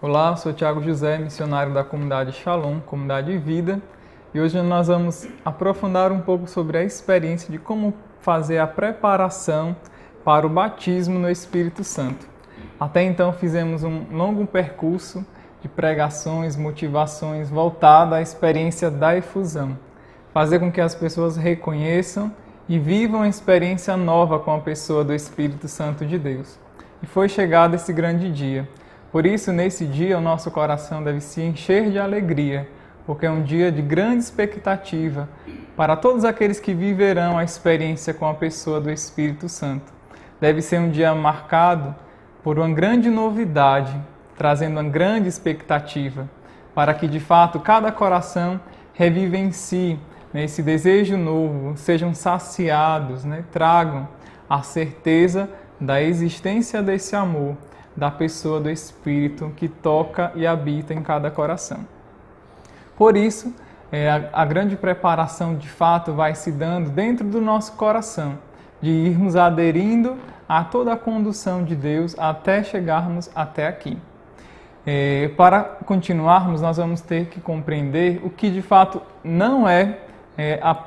Olá, sou Thiago José, missionário da comunidade Shalom, comunidade Vida, e hoje nós vamos aprofundar um pouco sobre a experiência de como fazer a preparação para o batismo no Espírito Santo. Até então fizemos um longo percurso de pregações, motivações voltada à experiência da efusão, fazer com que as pessoas reconheçam e vivam a experiência nova com a pessoa do Espírito Santo de Deus. E foi chegado esse grande dia. Por isso, nesse dia, o nosso coração deve se encher de alegria, porque é um dia de grande expectativa para todos aqueles que viverão a experiência com a pessoa do Espírito Santo. Deve ser um dia marcado por uma grande novidade, trazendo uma grande expectativa, para que, de fato, cada coração reviva em si esse desejo novo, sejam saciados, tragam a certeza da existência desse amor, da pessoa do Espírito que toca e habita em cada coração. Por isso, a grande preparação de fato vai se dando dentro do nosso coração, de irmos aderindo a toda a condução de Deus até chegarmos até aqui. Para continuarmos, nós vamos ter que compreender o que de fato não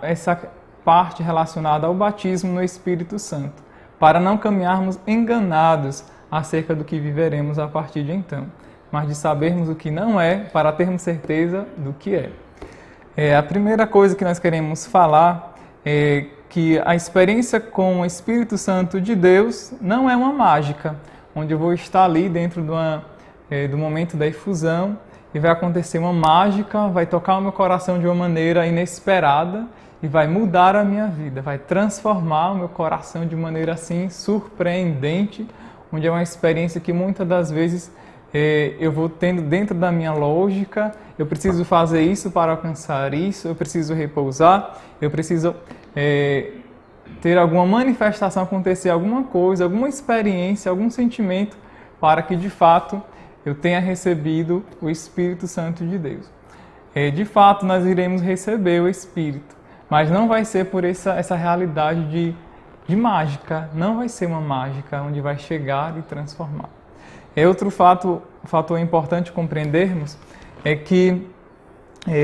essa parte relacionada ao batismo no Espírito Santo, para não caminharmos enganados acerca do que viveremos a partir de então, mas de sabermos o que não é, para termos certeza do que é. A primeira coisa que nós queremos falar é que a experiência com o Espírito Santo de Deus não é uma mágica, onde eu vou estar ali dentro do momento da efusão e vai acontecer uma mágica, vai tocar o meu coração de uma maneira inesperada e vai mudar a minha vida, vai transformar o meu coração de maneira assim surpreendente, onde é uma experiência que muitas das vezes eu vou tendo dentro da minha lógica, eu preciso fazer isso para alcançar isso, eu preciso repousar, eu preciso ter alguma manifestação, acontecer alguma coisa, alguma experiência, algum sentimento, para que de fato eu tenha recebido o Espírito Santo de Deus. De fato, nós iremos receber o Espírito, mas não vai ser por essa realidade de mágica, não vai ser uma mágica onde vai chegar e transformar. Outro fator importante compreendermos é que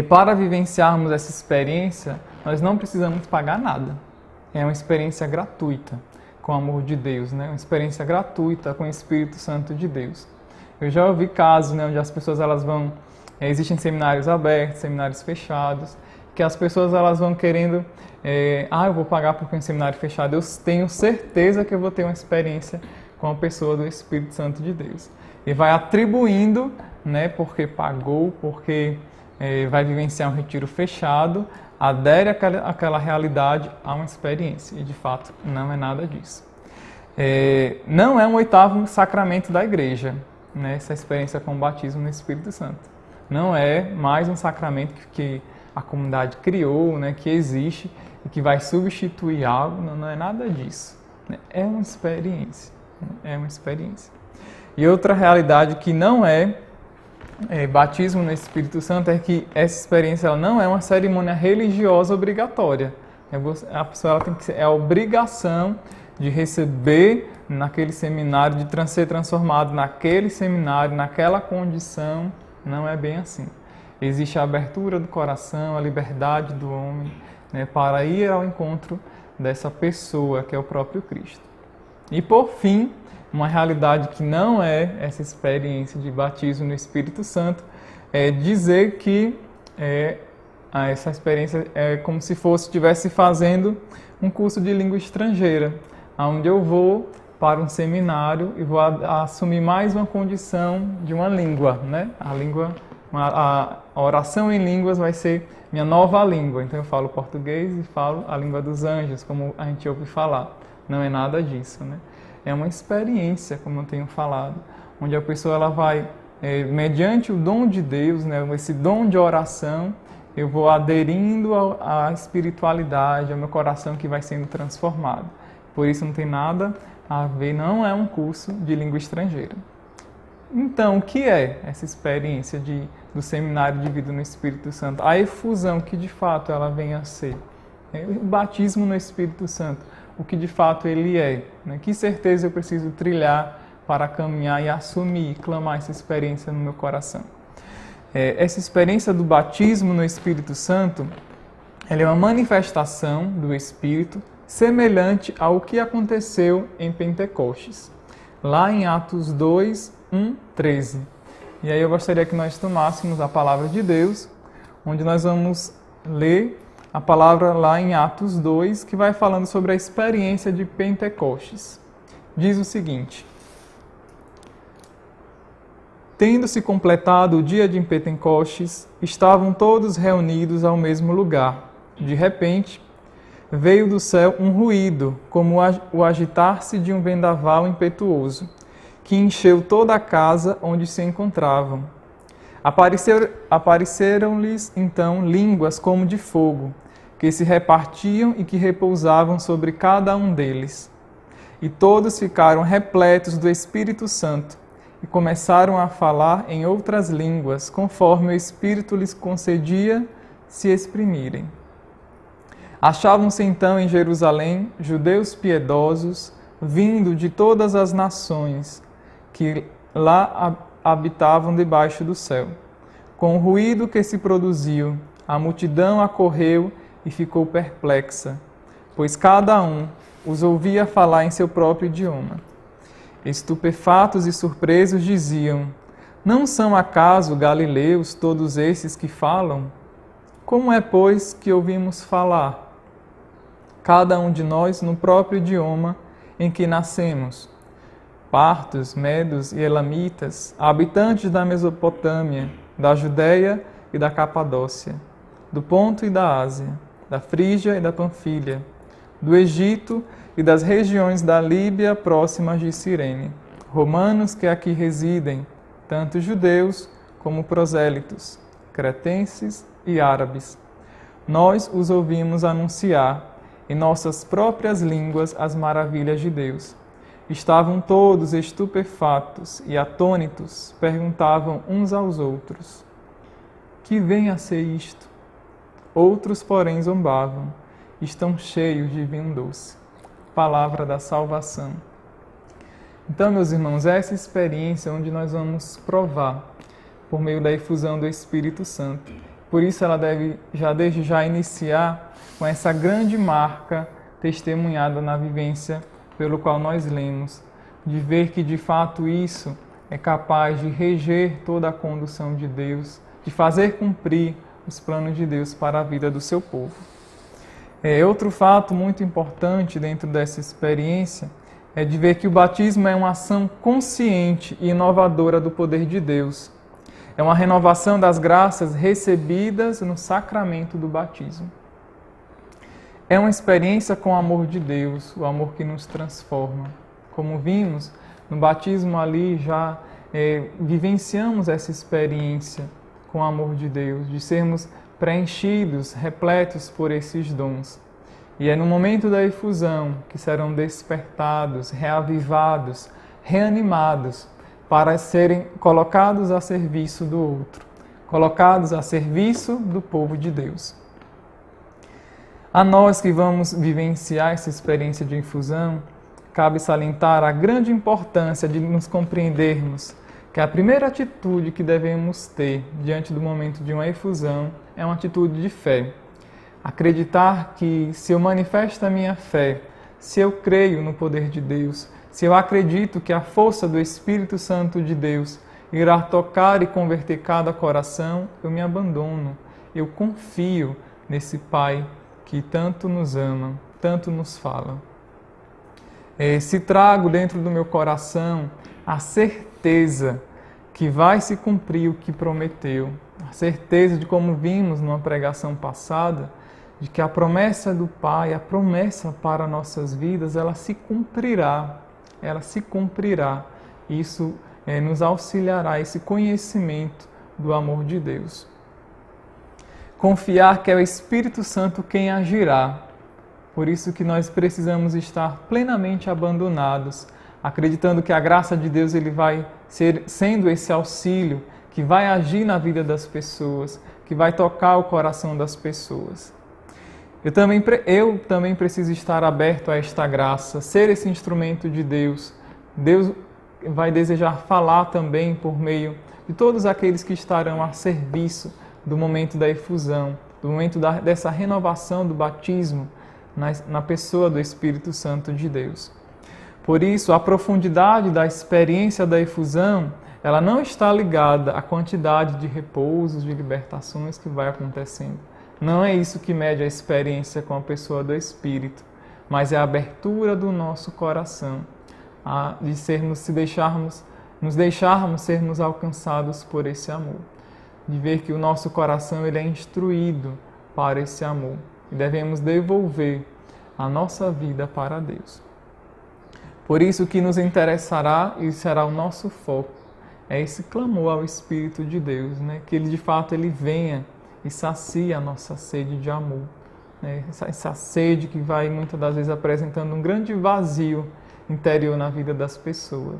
para vivenciarmos essa experiência, nós não precisamos pagar nada. É uma experiência gratuita com o amor de Deus, uma experiência gratuita com o Espírito Santo de Deus. Eu já ouvi casos onde as pessoas vão... existem seminários abertos, seminários fechados, que as pessoas vão querendo, eu vou pagar porque é um seminário fechado, eu tenho certeza que eu vou ter uma experiência com a pessoa do Espírito Santo de Deus. E vai atribuindo, porque pagou, porque vai vivenciar um retiro fechado, adere àquela realidade a uma experiência. E de fato, não é nada disso. Não é um oitavo sacramento da igreja, essa experiência com o batismo no Espírito Santo. Não é mais um sacramento que a comunidade criou, que existe e que vai substituir algo, não é nada disso. É uma experiência, E outra realidade que não é batismo no Espírito Santo é que essa experiência ela não é uma cerimônia religiosa obrigatória. A pessoa tem que ser a obrigação de receber naquele seminário, de ser transformado naquele seminário, naquela condição. Não é bem assim. Existe a abertura do coração, a liberdade do homem, para ir ao encontro dessa pessoa que é o próprio Cristo. E por fim, uma realidade que não é essa experiência de batismo no Espírito Santo é dizer que essa experiência é como se estivesse fazendo um curso de língua estrangeira, onde eu vou para um seminário e vou assumir mais uma condição de uma língua, A língua, a oração em línguas vai ser minha nova língua. Então eu falo português e falo a língua dos anjos, como a gente ouve falar. Não é nada disso, É uma experiência, como eu tenho falado, onde a pessoa ela vai, mediante o dom de Deus, esse dom de oração, eu vou aderindo à espiritualidade, ao meu coração que vai sendo transformado. Por isso não tem nada a ver, não é um curso de língua estrangeira. Então, o que é essa experiência do seminário de vida no Espírito Santo? A efusão que de fato ela vem a ser. O batismo no Espírito Santo, o que de fato ele é. Que certeza eu preciso trilhar para caminhar e assumir, clamar essa experiência no meu coração. Essa experiência do batismo no Espírito Santo, ela é uma manifestação do Espírito semelhante ao que aconteceu em Pentecostes, lá em Atos 2, 1, 13. E aí eu gostaria que nós tomássemos a palavra de Deus, onde nós vamos ler a palavra lá em Atos 2, que vai falando sobre a experiência de Pentecostes. Diz o seguinte: tendo-se completado o dia de Pentecostes, estavam todos reunidos ao mesmo lugar. De repente, veio do céu um ruído, como o agitar-se de um vendaval impetuoso, que encheu toda a casa onde se encontravam. Apareceram-lhes então línguas como de fogo, que se repartiam e que repousavam sobre cada um deles. E todos ficaram repletos do Espírito Santo e começaram a falar em outras línguas, conforme o Espírito lhes concedia se exprimirem. Achavam-se então em Jerusalém judeus piedosos, vindo de todas as nações, que lá habitavam debaixo do céu. Com o ruído que se produziu, a multidão acorreu e ficou perplexa, pois cada um os ouvia falar em seu próprio idioma. Estupefatos e surpresos diziam: não são acaso galileus todos esses que falam? Como é, pois, que ouvimos falar, cada um de nós no próprio idioma em que nascemos? Partos, medos e elamitas, habitantes da Mesopotâmia, da Judéia e da Capadócia, do Ponto e da Ásia, da Frígia e da Panfilha, do Egito e das regiões da Líbia próximas de Cirene, romanos que aqui residem, tanto judeus como prosélitos, cretenses e árabes. Nós os ouvimos anunciar em nossas próprias línguas as maravilhas de Deus. Estavam todos estupefatos e atônitos, perguntavam uns aos outros: que vem a ser isto? Outros, porém, zombavam: estão cheios de vinho doce. Palavra da salvação. Então, meus irmãos, essa experiência onde nós vamos provar por meio da efusão do Espírito Santo. Por isso ela deve desde já iniciar com essa grande marca testemunhada na vivência pelo qual nós lemos, de ver que de fato isso é capaz de reger toda a condução de Deus, de fazer cumprir os planos de Deus para a vida do seu povo. Outro fato muito importante dentro dessa experiência é de ver que o batismo é uma ação consciente e inovadora do poder de Deus. É uma renovação das graças recebidas no sacramento do batismo. É uma experiência com o amor de Deus, o amor que nos transforma. Como vimos, no batismo ali já vivenciamos essa experiência com o amor de Deus, de sermos preenchidos, repletos por esses dons. E é no momento da efusão que serão despertados, reavivados, reanimados, para serem colocados a serviço do outro, colocados a serviço do povo de Deus. A nós que vamos vivenciar essa experiência de infusão, cabe salientar a grande importância de nos compreendermos que a primeira atitude que devemos ter diante do momento de uma efusão é uma atitude de fé. Acreditar que se eu manifesto a minha fé, se eu creio no poder de Deus, se eu acredito que a força do Espírito Santo de Deus irá tocar e converter cada coração, eu me abandono, eu confio nesse Pai que tanto nos ama, tanto nos fala. Se trago dentro do meu coração a certeza que vai se cumprir o que prometeu, a certeza de, como vimos numa pregação passada, de que a promessa do Pai, a promessa para nossas vidas, ela se cumprirá. Isso nos auxiliará, esse conhecimento do amor de Deus. Confiar que é o Espírito Santo quem agirá. Por isso que nós precisamos estar plenamente abandonados, acreditando que a graça de Deus ele vai ser sendo esse auxílio que vai agir na vida das pessoas, que vai tocar o coração das pessoas. Eu também preciso estar aberto a esta graça, ser esse instrumento de Deus. Deus vai desejar falar também por meio de todos aqueles que estarão a serviço do momento da efusão, do momento dessa renovação do batismo na pessoa do Espírito Santo de Deus. Por isso, a profundidade da experiência da efusão, ela não está ligada à quantidade de repousos, de libertações que vai acontecendo. Não é isso que mede a experiência com a pessoa do Espírito, mas é a abertura do nosso coração, nos deixarmos sermos alcançados por esse amor, de ver que o nosso coração ele é instruído para esse amor e devemos devolver a nossa vida para Deus. Por isso que nos interessará e será o nosso foco, é esse clamor ao Espírito de Deus, né? Que ele de fato ele venha e sacie a nossa sede de amor, né? Essa sede que vai muitas das vezes apresentando um grande vazio interior na vida das pessoas.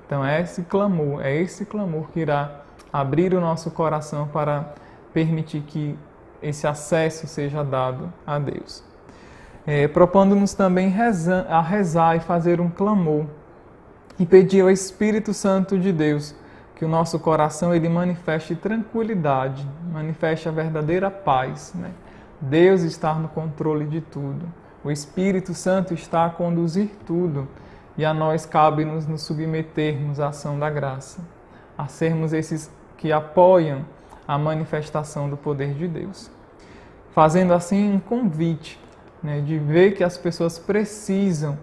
Então é esse clamor que irá abrir o nosso coração para permitir que esse acesso seja dado a Deus. Propondo-nos também a rezar e fazer um clamor e pedir ao Espírito Santo de Deus que o nosso coração ele manifeste tranquilidade, manifeste a verdadeira paz, né? Deus está no controle de tudo, o Espírito Santo está a conduzir tudo e a nós cabe-nos nos submetermos à ação da graça, a sermos esses que apoiam a manifestação do poder de Deus. Fazendo assim um convite, né, de ver que as pessoas precisam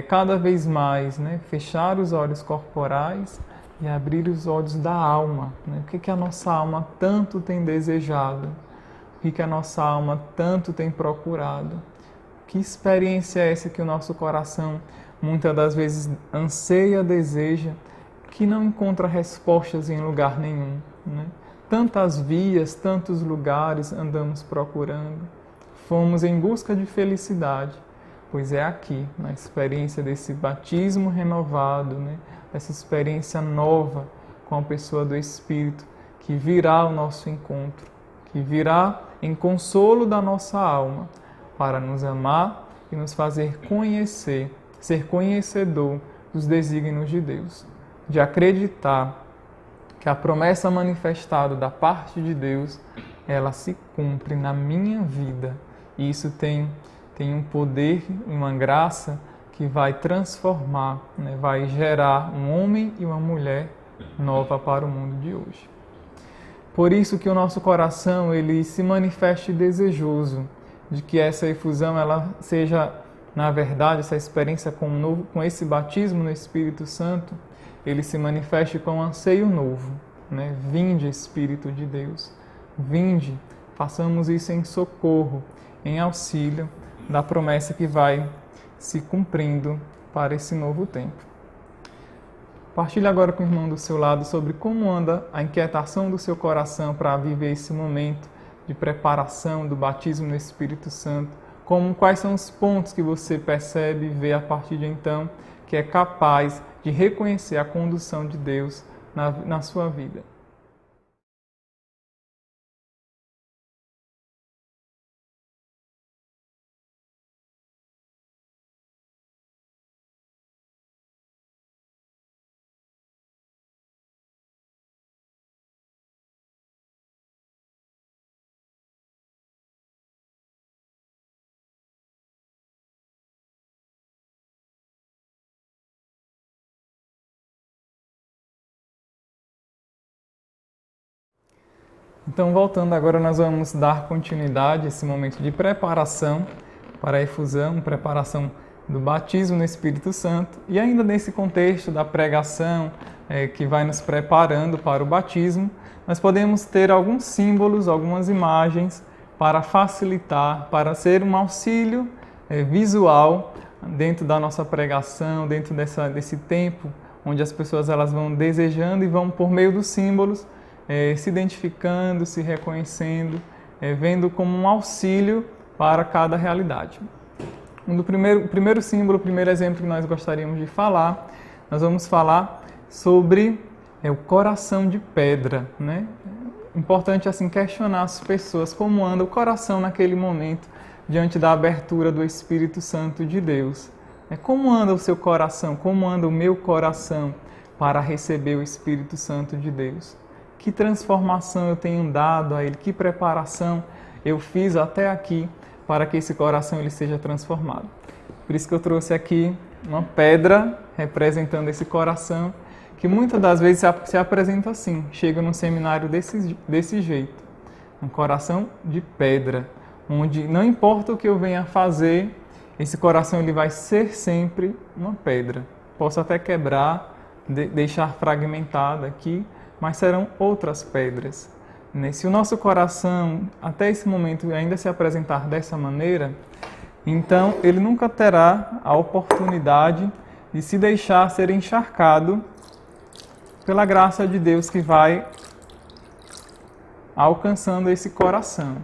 cada vez mais, né, fechar os olhos corporais e abrir os olhos da alma. Né? O que a nossa alma tanto tem desejado? O que a nossa alma tanto tem procurado? Que experiência é essa que o nosso coração muitas das vezes anseia, deseja, que não encontra respostas em lugar nenhum, né? Tantas vias, tantos lugares andamos procurando. Fomos em busca de felicidade, pois é aqui, na experiência desse batismo renovado, né? Essa experiência nova com a pessoa do Espírito, que virá ao nosso encontro, que virá em consolo da nossa alma, para nos amar e nos fazer conhecer, ser conhecedor dos desígnios de Deus, de acreditar que a promessa manifestada da parte de Deus, ela se cumpre na minha vida. E isso tem um poder e uma graça que vai transformar, né? Vai gerar um homem e uma mulher nova para o mundo de hoje. Por isso que o nosso coração ele se manifeste desejoso de que essa efusão ela seja, na verdade, essa experiência com esse batismo no Espírito Santo, ele se manifeste com um anseio novo, né? Vinde, Espírito de Deus, vinde, façamos isso em socorro, em auxílio da promessa que vai se cumprindo para esse novo tempo. Partilhe agora com o irmão do seu lado sobre como anda a inquietação do seu coração para viver esse momento de preparação do batismo no Espírito Santo, quais são os pontos que você percebe e vê a partir de então que é capaz de reconhecer a condução de Deus na sua vida. Então, voltando agora, nós vamos dar continuidade a esse momento de preparação para a efusão, preparação do batismo no Espírito Santo. E ainda nesse contexto da pregação que vai nos preparando para o batismo, nós podemos ter alguns símbolos, algumas imagens para facilitar, para ser um auxílio visual dentro da nossa pregação, dentro desse tempo onde as pessoas elas vão desejando e vão, por meio dos símbolos, se identificando, se reconhecendo, vendo como um auxílio para cada realidade. O primeiro símbolo, o primeiro exemplo que nós gostaríamos de falar, nós vamos falar sobre o coração de pedra, né? Importante assim questionar as pessoas como anda o coração naquele momento diante da abertura do Espírito Santo de Deus. Como anda o seu coração? Como anda o meu coração para receber o Espírito Santo de Deus? Que transformação eu tenho dado a Ele? Que preparação eu fiz até aqui para que esse coração ele seja transformado? Por isso que eu trouxe aqui uma pedra representando esse coração, que muitas das vezes se apresenta assim, chega num seminário desse jeito. Um coração de pedra, onde não importa o que eu venha fazer, esse coração ele vai ser sempre uma pedra. Posso até quebrar, deixar fragmentado aqui, mas serão outras pedras. Se o nosso coração, até esse momento, ainda se apresentar dessa maneira, então ele nunca terá a oportunidade de se deixar ser encharcado pela graça de Deus que vai alcançando esse coração.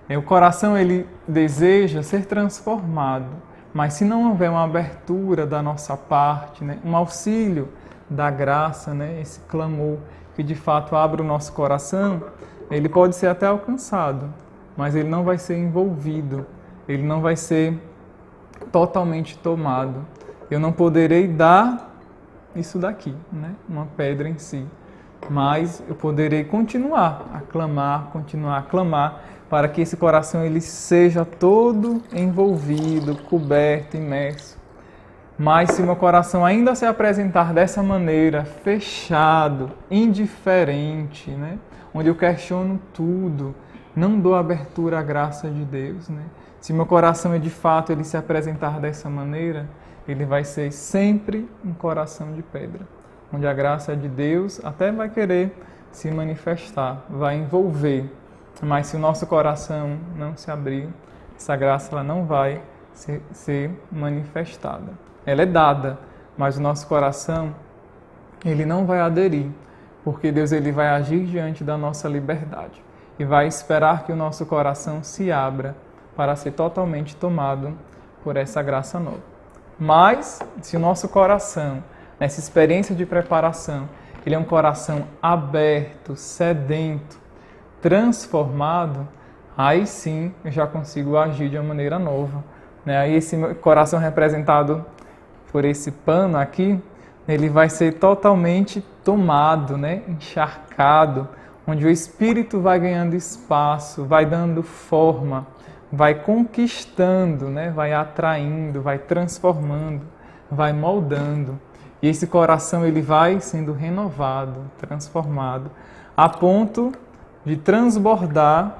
O coração ele deseja ser transformado, mas se não houver uma abertura da nossa parte, um auxílio da graça, esse clamor que de fato abre o nosso coração, ele pode ser até alcançado, mas ele não vai ser envolvido, ele não vai ser totalmente tomado. Eu não poderei dar isso daqui, uma pedra em si, mas eu poderei continuar a clamar, para que esse coração ele seja todo envolvido, coberto, imerso. Mas se o meu coração ainda se apresentar dessa maneira, fechado, indiferente, onde eu questiono tudo, não dou abertura à graça de Deus, se meu coração de fato ele se apresentar dessa maneira, ele vai ser sempre um coração de pedra, onde a graça de Deus até vai querer se manifestar, vai envolver, mas se o nosso coração não se abrir, essa graça ela não vai ser manifestada. Ela é dada, mas o nosso coração ele não vai aderir, porque Deus ele vai agir diante da nossa liberdade e vai esperar que o nosso coração se abra para ser totalmente tomado por essa graça nova. Mas, se o nosso coração, nessa experiência de preparação, ele é um coração aberto, sedento, transformado, aí sim eu já consigo agir de uma maneira nova. Aí esse coração representado por esse pano aqui, ele vai ser totalmente tomado, encharcado, onde o Espírito vai ganhando espaço, vai dando forma, vai conquistando, vai atraindo, vai transformando, vai moldando. E esse coração ele vai sendo renovado, transformado, a ponto de transbordar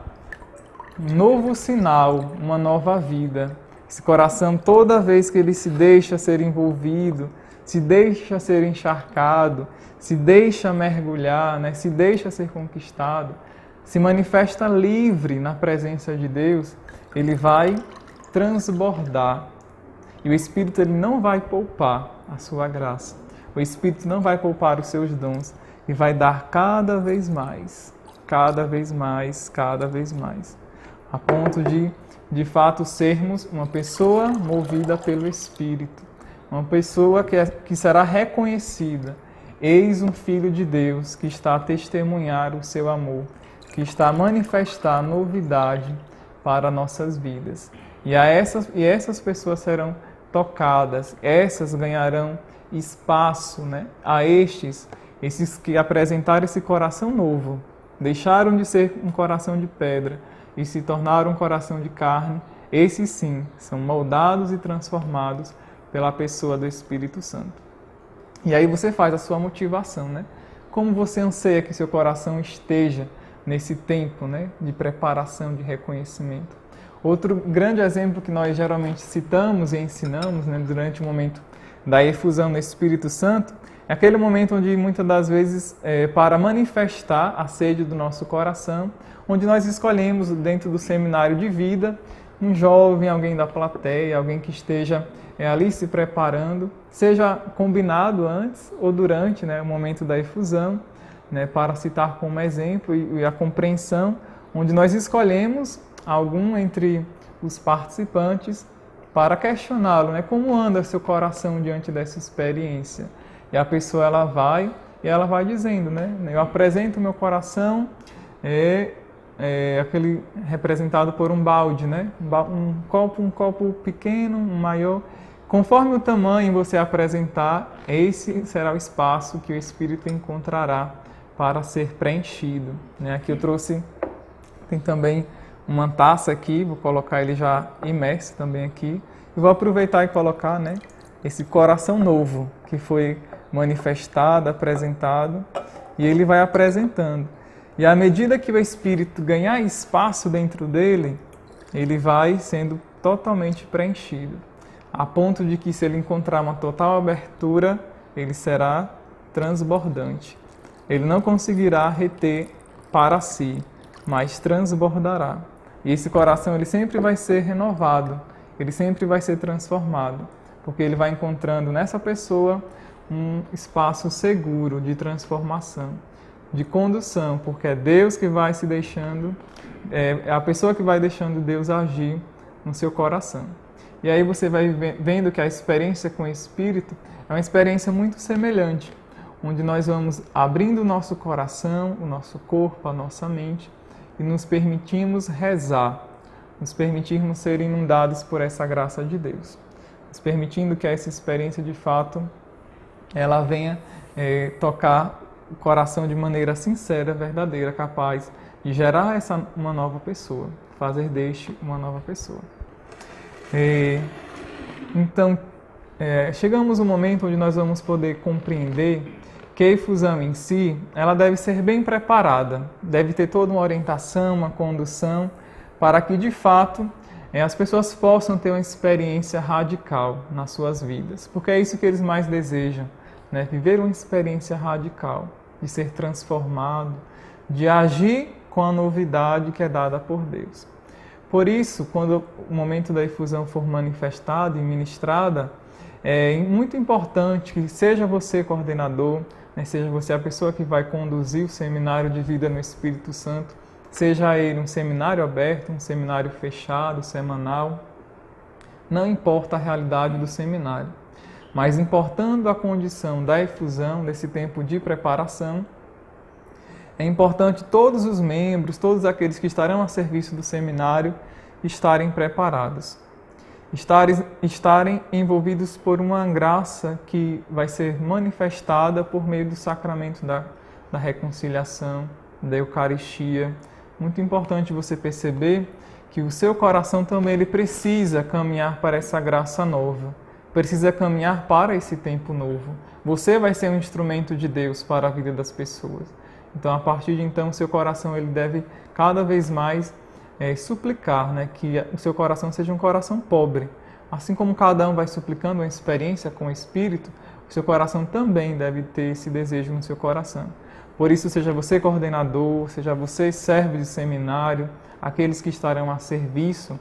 um novo sinal, uma nova vida. Esse coração, toda vez que ele se deixa ser envolvido, se deixa ser encharcado, se deixa mergulhar, se deixa ser conquistado, se manifesta livre na presença de Deus, ele vai transbordar. E o Espírito ele não vai poupar a sua graça. O Espírito não vai poupar os seus dons e vai dar cada vez mais, cada vez mais, cada vez mais, a ponto de fato sermos uma pessoa movida pelo Espírito, uma pessoa que será reconhecida. Eis um Filho de Deus que está a testemunhar o seu amor, que está a manifestar novidade para nossas vidas. E essas pessoas serão tocadas, essas ganharão espaço, a esses que apresentaram esse coração novo, deixaram de ser um coração de pedra e se tornaram um coração de carne. Esses sim são moldados e transformados pela pessoa do Espírito Santo. E aí você faz a sua motivação, Como você anseia que seu coração esteja nesse tempo, de preparação, de reconhecimento. Outro grande exemplo que nós geralmente citamos e ensinamos, durante o momento da efusão do Espírito Santo, é aquele momento onde muitas das vezes, para manifestar a sede do nosso coração, onde nós escolhemos dentro do seminário de vida um jovem, alguém da plateia, alguém que esteja ali se preparando, seja combinado antes ou durante o momento da efusão, para citar como exemplo e a compreensão, onde nós escolhemos algum entre os participantes para questioná-lo, como anda seu coração diante dessa experiência. E a pessoa ela vai dizendo, eu apresento o meu coração, aquele representado por um balde, um copo pequeno, um maior, Conforme o tamanho você apresentar, esse será o espaço que o Espírito encontrará para ser preenchido. Aqui eu trouxe, tem também uma taça aqui, vou colocar ele já imerso também aqui. E vou aproveitar e colocar esse coração novo que foi manifestado, apresentado, e ele vai apresentando. E à medida que o Espírito ganhar espaço dentro dele, ele vai sendo totalmente preenchido. A ponto de que, se ele encontrar uma total abertura, ele será transbordante. Ele não conseguirá reter para si, mas transbordará. E esse coração ele sempre vai ser renovado, ele sempre vai ser transformado, porque ele vai encontrando nessa pessoa um espaço seguro de transformação, de condução, porque é Deus que vai se deixando, é a pessoa que vai deixando Deus agir no seu coração. E aí você vai vendo que a experiência com o Espírito é uma experiência muito semelhante, onde nós vamos abrindo o nosso coração, o nosso corpo, a nossa mente, e nos permitimos rezar, nos permitirmos ser inundados por essa graça de Deus, nos permitindo que essa experiência, de fato, ela venha tocar o coração de maneira sincera, verdadeira, capaz de gerar uma nova pessoa, fazer deste uma nova pessoa. Então, chegamos no momento onde nós vamos poder compreender que a efusão em si, ela deve ser bem preparada, deve ter toda uma orientação, uma condução, para que, de fato, as pessoas possam ter uma experiência radical nas suas vidas, porque é isso que eles mais desejam, viver uma experiência radical, de ser transformado, de agir com a novidade que é dada por Deus. Por isso, quando o momento da efusão for manifestada e ministrada, é muito importante que seja você coordenador, seja você a pessoa que vai conduzir o seminário de vida no Espírito Santo, seja ele um seminário aberto, um seminário fechado, semanal, não importa a realidade do seminário, mas importando a condição da efusão, desse tempo de preparação, é importante todos os membros, todos aqueles que estarão a serviço do seminário, estarem preparados. Estarem envolvidos por uma graça que vai ser manifestada por meio do sacramento da reconciliação, da Eucaristia. Muito importante você perceber que o seu coração também ele precisa caminhar para essa graça nova, precisa caminhar para esse tempo novo. Você vai ser um instrumento de Deus para a vida das pessoas. Então, a partir de então, o seu coração ele deve cada vez mais suplicar, que o seu coração seja um coração pobre. Assim como cada um vai suplicando uma experiência com o Espírito, o seu coração também deve ter esse desejo no seu coração. Por isso, seja você coordenador, seja você servo de seminário, aqueles que estarão a serviço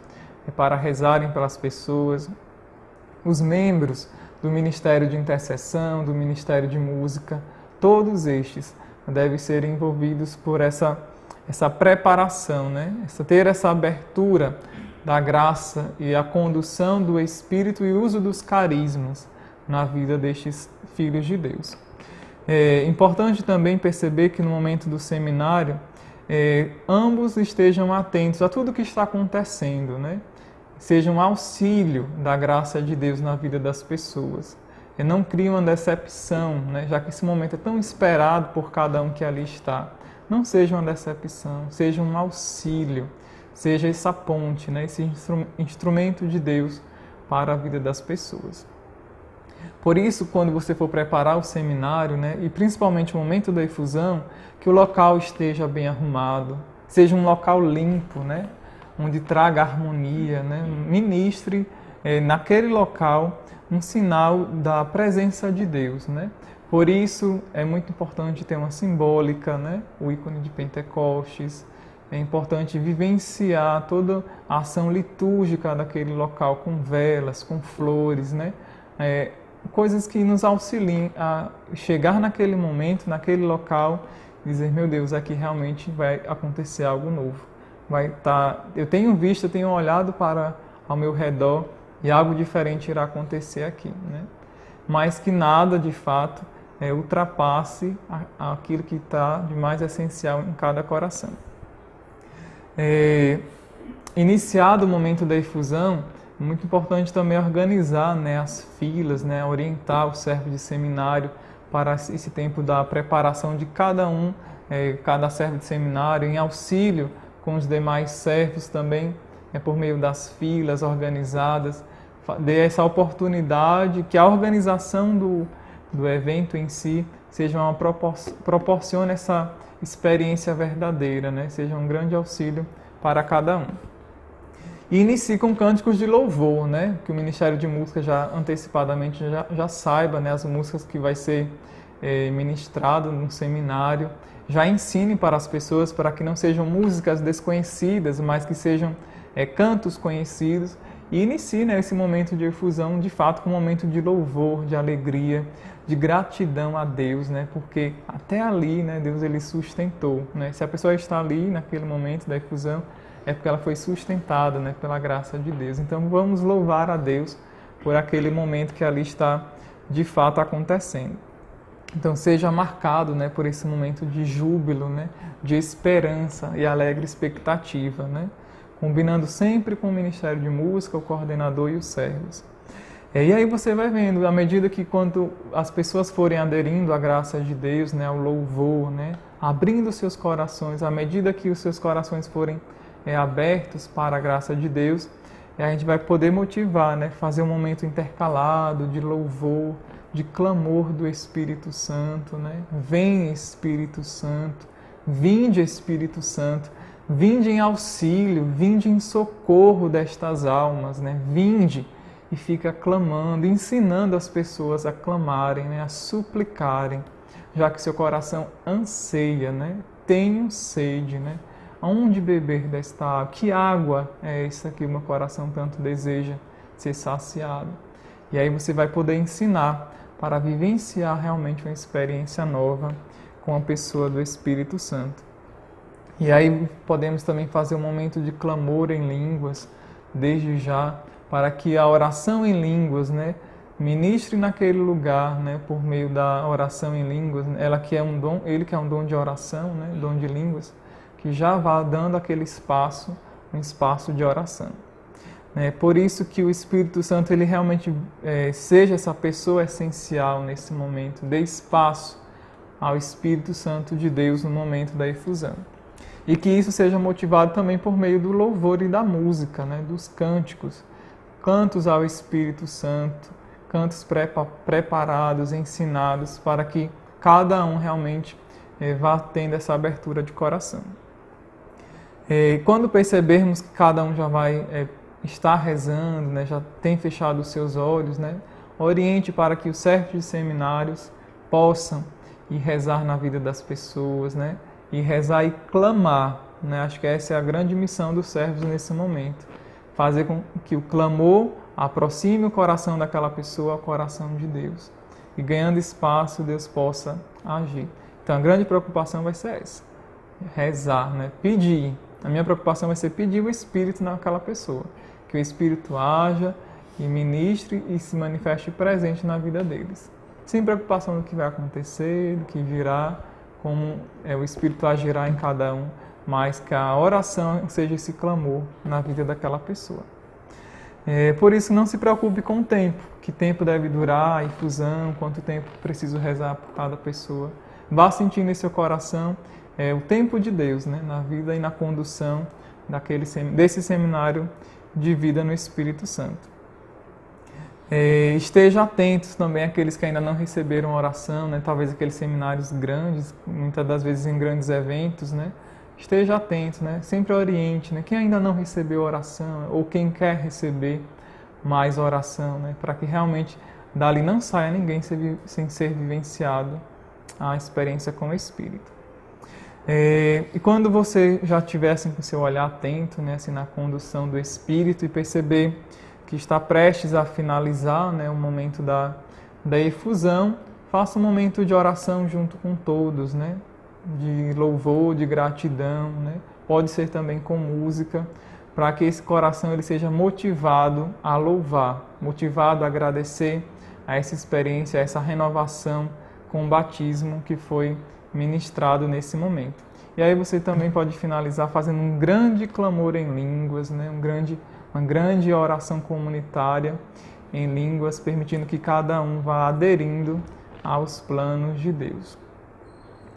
para rezarem pelas pessoas, os membros do Ministério de Intercessão, do Ministério de Música, todos estes devem ser envolvidos por essa preparação, ter essa abertura da graça e a condução do Espírito e o uso dos carismas na vida destes filhos de Deus. É importante também perceber que no momento do seminário, ambos estejam atentos a tudo que está acontecendo, Seja um auxílio da graça de Deus na vida das pessoas. E não crie uma decepção, já que esse momento é tão esperado por cada um que ali está. Não seja uma decepção, seja um auxílio, seja essa ponte, esse instrumento de Deus para a vida das pessoas. Por isso, quando você for preparar o seminário, e principalmente o momento da efusão, que o local esteja bem arrumado, seja um local limpo, onde traga harmonia, ministre naquele local um sinal da presença de Deus, Por isso, é muito importante ter uma simbólica, o ícone de Pentecostes. É importante vivenciar toda a ação litúrgica daquele local com velas, com flores, coisas que nos auxiliem a chegar naquele momento, naquele local, e dizer, meu Deus, aqui realmente vai acontecer algo novo. Eu tenho visto, eu tenho olhado para ao meu redor e algo diferente irá acontecer aqui, Mas que nada, de fato, ultrapasse aquilo que está de mais essencial em cada coração. Iniciado o momento da efusão, Muito importante também organizar, né, as filas, né, orientar o servo de seminário para esse tempo da preparação de cada um, cada servo de seminário, em auxílio com os demais servos também, por meio das filas organizadas, dê essa oportunidade que a organização do evento em si proporcione essa experiência verdadeira, né? Seja um grande auxílio para cada um. E inicie com cânticos de louvor, né? Que o Ministério de Música já antecipadamente já saiba, né? As músicas que vai ser ministrado no seminário, já ensine para as pessoas para que não sejam músicas desconhecidas, mas que sejam cantos conhecidos, e inicie, né, esse momento de efusão, de fato, com um momento de louvor, de alegria, de gratidão a Deus, né? Porque até ali, né, Deus ele sustentou, né? Se a pessoa está ali naquele momento da efusão, é porque ela foi sustentada, né, pela graça de Deus. Então vamos louvar a Deus por aquele momento que ali está de fato acontecendo. Então seja marcado, né, por esse momento de júbilo, né, de esperança e alegre expectativa, né? Combinando sempre com o Ministério de Música, o coordenador e os servos. E aí você vai vendo, à medida que quando as pessoas forem aderindo à graça de Deus, né, ao louvor, né, abrindo seus corações, à medida que os seus corações forem abertos para a graça de Deus, a gente vai poder motivar, né, fazer um momento intercalado de louvor, de clamor do Espírito Santo, né? Vem Espírito Santo, vinde Espírito Santo, vinde em auxílio, vinde em socorro destas almas, né? Vinde e fica clamando, ensinando as pessoas a clamarem, né? A suplicarem, já que seu coração anseia, né? Tenho sede, né? Onde beber desta água? Que água é essa que o meu coração tanto deseja ser saciado? E aí você vai poder ensinar para vivenciar realmente uma experiência nova com a pessoa do Espírito Santo. E aí podemos também fazer um momento de clamor em línguas, desde já, para que a oração em línguas, né, ministre naquele lugar, né, por meio da oração em línguas, ela que é um dom, ele que é um dom de oração, né, dom de línguas, que já vá dando aquele espaço, um espaço de oração. Por isso que o Espírito Santo ele realmente seja essa pessoa essencial nesse momento, dê espaço ao Espírito Santo de Deus no momento da efusão. E que isso seja motivado também por meio do louvor e da música, né, dos cânticos, cantos ao Espírito Santo, cantos preparados, ensinados, para que cada um realmente vá tendo essa abertura de coração. Quando percebermos que cada um já vai estar rezando, né, já tem fechado os seus olhos, né, oriente para que os servos de seminários possam ir rezar na vida das pessoas, né, e rezar e clamar, né? Acho que essa é a grande missão dos servos nesse momento. Fazer com que o clamor aproxime o coração daquela pessoa ao coração de Deus. E ganhando espaço, Deus possa agir. Então a grande preocupação vai ser essa. Rezar, né? Pedir. A minha preocupação vai ser pedir o Espírito naquela pessoa. Que o Espírito haja e ministre e se manifeste presente na vida deles. Sem preocupação do que vai acontecer, do que virá, como o Espírito agirá em cada um, mas que a oração seja esse clamor na vida daquela pessoa. Por isso, não se preocupe com o tempo, que tempo deve durar a infusão, quanto tempo preciso rezar por cada pessoa. Vá sentindo em seu coração o tempo de Deus, né, na vida e na condução desse seminário de vida no Espírito Santo. Esteja atentos também àqueles que ainda não receberam oração, né? Talvez aqueles seminários grandes, muitas das vezes em grandes eventos, né? Esteja atento, né? Sempre oriente, né? Quem ainda não recebeu oração ou quem quer receber mais oração, né? Para que realmente dali não saia ninguém sem ser vivenciado a experiência com o Espírito. E quando você já estiver assim, com o seu olhar atento, né? Assim, na condução do Espírito e perceber que está prestes a finalizar, né, o momento da efusão, faça um momento de oração junto com todos, né, de louvor, de gratidão, né, pode ser também com música, para que esse coração ele seja motivado a louvar, motivado a agradecer a essa experiência, a essa renovação com o batismo que foi ministrado nesse momento. E aí você também pode finalizar fazendo um grande clamor em línguas, né, um grande uma grande oração comunitária em línguas, permitindo que cada um vá aderindo aos planos de Deus.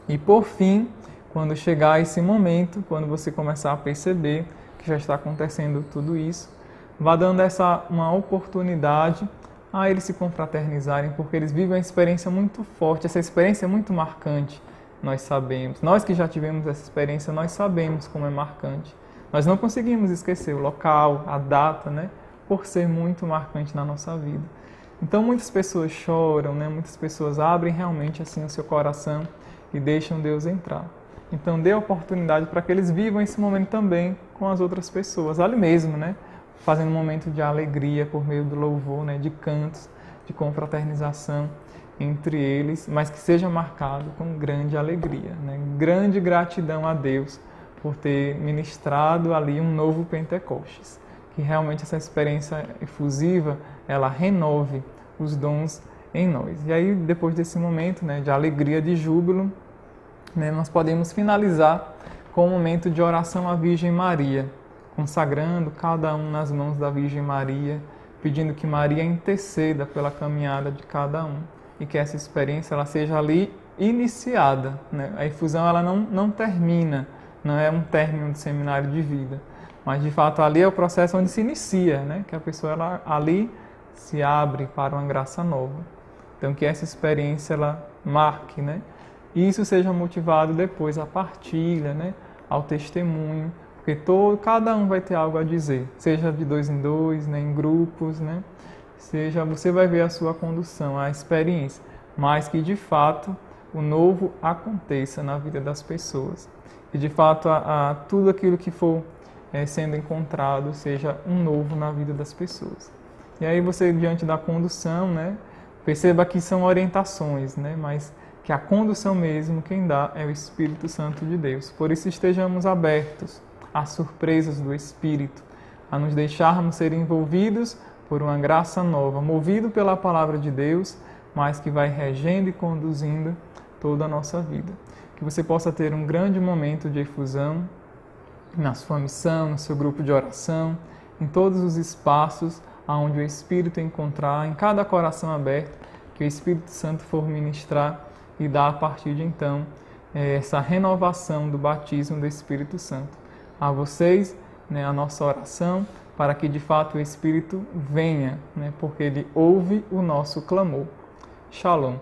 E por fim, quando chegar esse momento, quando você começar a perceber que já está acontecendo tudo isso, vá dando uma oportunidade a eles se confraternizarem, porque eles vivem uma experiência muito forte, essa experiência é muito marcante, nós sabemos. Nós que já tivemos essa experiência, nós sabemos como é marcante. Nós não conseguimos esquecer o local, a data, né? Por ser muito marcante na nossa vida. Então muitas pessoas choram, né? Muitas pessoas abrem realmente assim o seu coração e deixam Deus entrar. Então dê oportunidade para que eles vivam esse momento também com as outras pessoas, ali mesmo, né? Fazendo um momento de alegria por meio do louvor, né? De cantos, de confraternização entre eles, mas que seja marcado com grande alegria, né? Grande gratidão a Deus por ter ministrado ali um novo Pentecostes. Que realmente essa experiência efusiva, ela renove os dons em nós. E aí, depois desse momento, né, de alegria, de júbilo, né, nós podemos finalizar com um momento de oração à Virgem Maria, consagrando cada um nas mãos da Virgem Maria, pedindo que Maria interceda pela caminhada de cada um e que essa experiência ela seja ali iniciada, né? A efusão ela não termina, não é um término do seminário de vida, mas de fato ali é o processo onde se inicia, né? Que a pessoa ela, ali se abre para uma graça nova. Então que essa experiência ela marque, né? E isso seja motivado depois à partilha, né? Ao testemunho, porque cada um vai ter algo a dizer, seja de dois em dois, né? Em grupos, né? Seja você vai ver a sua condução, a experiência, mas que de fato o novo aconteça na vida das pessoas. E de fato tudo aquilo que for sendo encontrado seja um novo na vida das pessoas. E aí você, diante da condução, né, perceba que são orientações, né, mas que a condução mesmo, quem dá é o Espírito Santo de Deus. Por isso estejamos abertos às surpresas do Espírito, a nos deixarmos ser envolvidos por uma graça nova, movido pela palavra de Deus, mas que vai regendo e conduzindo toda a nossa vida. Que você possa ter um grande momento de efusão na sua missão, no seu grupo de oração, em todos os espaços onde o Espírito encontrar, em cada coração aberto, que o Espírito Santo for ministrar e dar a partir de então essa renovação do batismo do Espírito Santo. A vocês, né, a nossa oração, para que de fato o Espírito venha, né, porque Ele ouve o nosso clamor. Shalom.